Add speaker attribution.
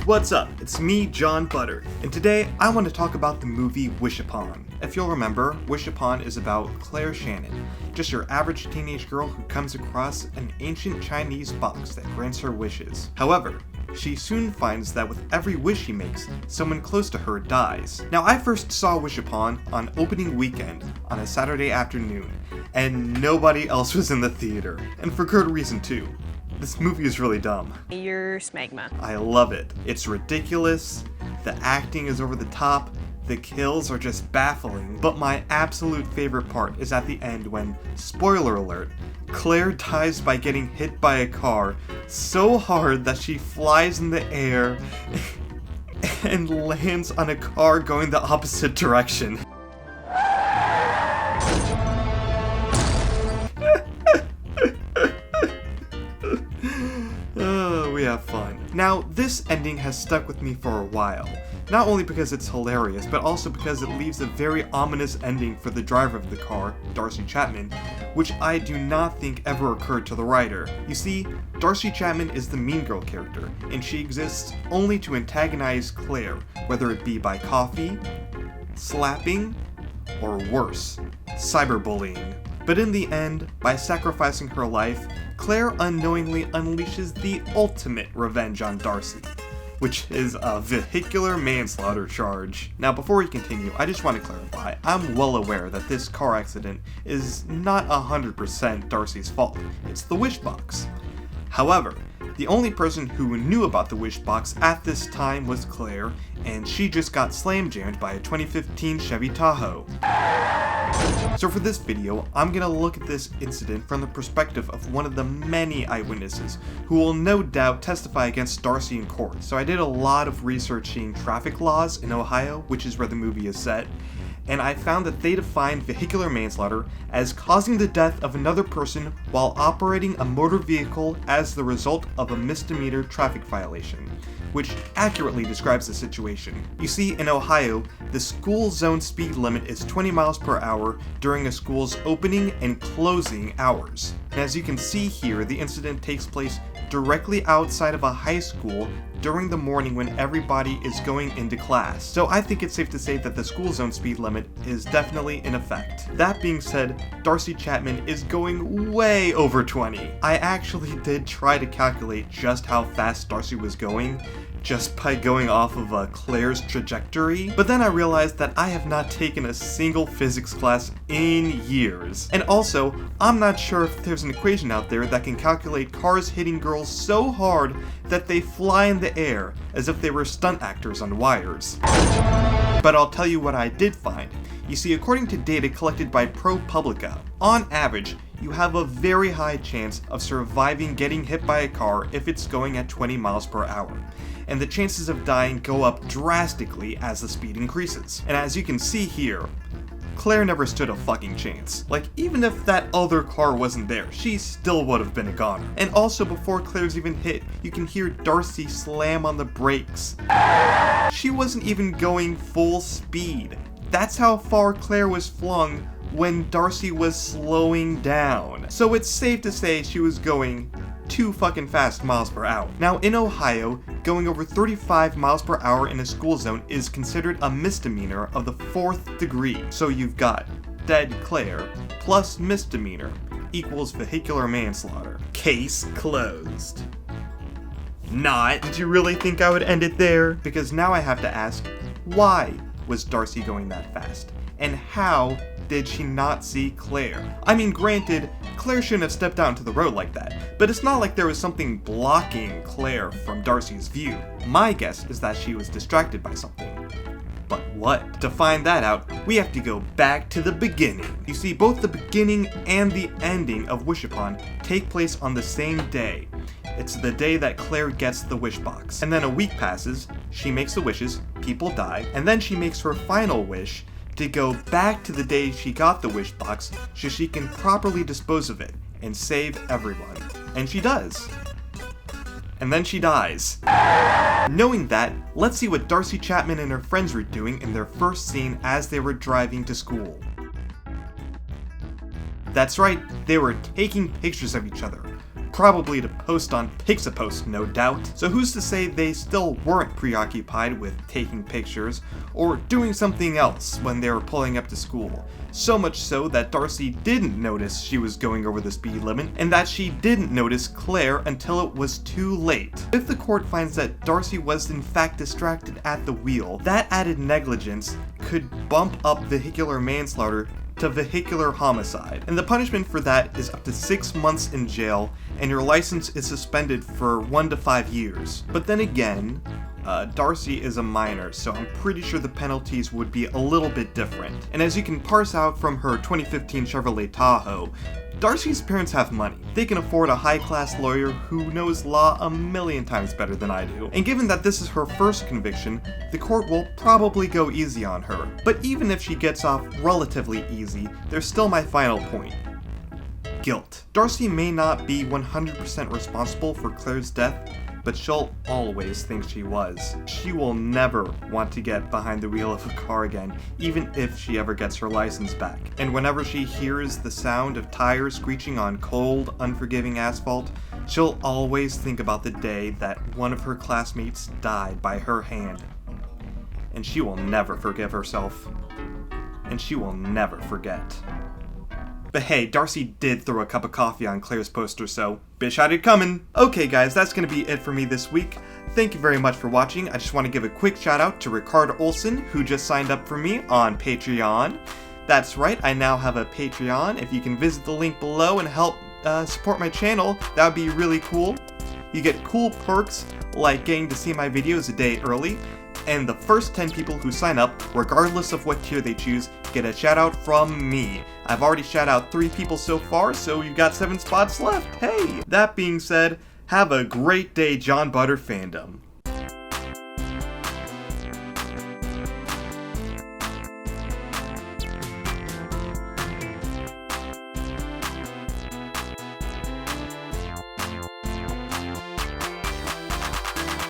Speaker 1: What's up? It's me, John Butter, and today I want to talk about the movie Wish Upon. If you'll remember, Wish Upon is about Claire Shannon, just your average teenage girl who comes across an ancient Chinese box that grants her wishes. However, she soon finds that with every wish she makes, someone close to her dies. Now, I first saw Wish Upon on opening weekend on a Saturday afternoon, and nobody else was in the theater, and for good reason too. This movie is really dumb.
Speaker 2: You're smegma.
Speaker 1: I love it. It's ridiculous, the acting is over the top, the kills are just baffling, but my absolute favorite part is at the end when, spoiler alert, Claire dies by getting hit by a car so hard that she flies in the air and lands on a car going the opposite direction. We have fun. Now, this ending has stuck with me for a while. Not only because it's hilarious, but also because it leaves a very ominous ending for the driver of the car, Darcy Chapman, which I do not think ever occurred to the writer. You see, Darcy Chapman is the mean girl character, and she exists only to antagonize Claire, whether it be by coffee, slapping, or worse, cyberbullying. But in the end, by sacrificing her life, Claire unknowingly unleashes the ultimate revenge on Darcy, which is a vehicular manslaughter charge. Now, before we continue, I just want to clarify, I'm well aware that this car accident is not 100% Darcy's fault. It's the wish box. However, the only person who knew about the wish box at this time was Claire, and she just got slam jammed by a 2015 Chevy Tahoe. So for this video, I'm gonna look at this incident from the perspective of one of the many eyewitnesses who will no doubt testify against Darcy in court. So I did a lot of researching traffic laws in Ohio, which is where the movie is set, and I found that they defined vehicular manslaughter as causing the death of another person while operating a motor vehicle as the result of a misdemeanor traffic violation, which accurately describes the situation. You see, in Ohio, the school zone speed limit is 20 miles per hour during a school's opening and closing hours. And as you can see here, the incident takes place directly outside of a high school during the morning when everybody is going into class. So I think it's safe to say that the school zone speed limit is definitely in effect. That being said, Darcy Chapman is going way over 20. I actually did try to calculate just how fast Darcy was going, just by going off of Claire's trajectory, but then I realized that I have not taken a single physics class in years. And also, I'm not sure if there's an equation out there that can calculate cars hitting girls so hard that they fly in the air as if they were stunt actors on wires. But I'll tell you what I did find. You see, according to data collected by ProPublica, on average, you have a very high chance of surviving getting hit by a car if it's going at 20 miles per hour. And the chances of dying go up drastically as the speed increases. And as you can see here, Claire never stood a fucking chance. Like, even if that other car wasn't there, she still would have been a goner. And also, before Claire's even hit, you can hear Darcy slam on the brakes. She wasn't even going full speed. That's how far Claire was flung when Darcy was slowing down. So it's safe to say she was going too fucking fast miles per hour. Now, in Ohio, going over 35 miles per hour in a school zone is considered a misdemeanor of the 4th degree. So you've got dead Claire plus misdemeanor equals vehicular manslaughter. Case closed. Not. Did you really think I would end it there? Because now I have to ask, why was Darcy going that fast? And how did she not see Claire? I mean, granted, Claire shouldn't have stepped out into the road like that, but it's not like there was something blocking Claire from Darcy's view. My guess is that she was distracted by something. But what? To find that out, we have to go back to the beginning. You see, both the beginning and the ending of Wish Upon take place on the same day. It's the day that Claire gets the wish box. And then a week passes, she makes the wishes, people die, and then she makes her final wish to go back to the day she got the wish box so she can properly dispose of it and save everyone. And she does. And then she dies. Knowing that, let's see what Darcy Chapman and her friends were doing in their first scene as they were driving to school. That's right, they were taking pictures of each other, probably to post on Pixapost, no doubt. So who's to say they still weren't preoccupied with taking pictures or doing something else when they were pulling up to school? So much so that Darcy didn't notice she was going over the speed limit, and that she didn't notice Claire until it was too late. If the court finds that Darcy was in fact distracted at the wheel, that added negligence could bump up vehicular manslaughter to vehicular homicide. And the punishment for that is up to 6 months in jail, and your license is suspended for 1 to 5 years. But then again, Darcy is a minor, so I'm pretty sure the penalties would be a little bit different. And as you can parse out from her 2015 Chevrolet Tahoe, Darcy's parents have money. They can afford a high-class lawyer who knows law a million times better than I do. And given that this is her first conviction, the court will probably go easy on her. But even if she gets off relatively easy, there's still my final point. Guilt. Darcy may not be 100% responsible for Claire's death, but she'll always think she was. She will never want to get behind the wheel of a car again, even if she ever gets her license back. And whenever she hears the sound of tires screeching on cold, unforgiving asphalt, she'll always think about the day that one of her classmates died by her hand. And she will never forgive herself. And she will never forget. But hey, Darcy did throw a cup of coffee on Claire's poster, so bitch had it coming. Okay guys, that's gonna be it for me this week. Thank you very much for watching. I just want to give a quick shout out to Ricard Olson, who just signed up for me on Patreon. That's right, I now have a Patreon. If you can visit the link below and help support my channel, that would be really cool. You get cool perks like getting to see my videos a day early, and the first 10 people who sign up, regardless of what tier they choose, get a shout out from me. I've already shout out 3 people so far, so you've got 7 spots left. Hey! That being said, have a great day, John Butter fandom.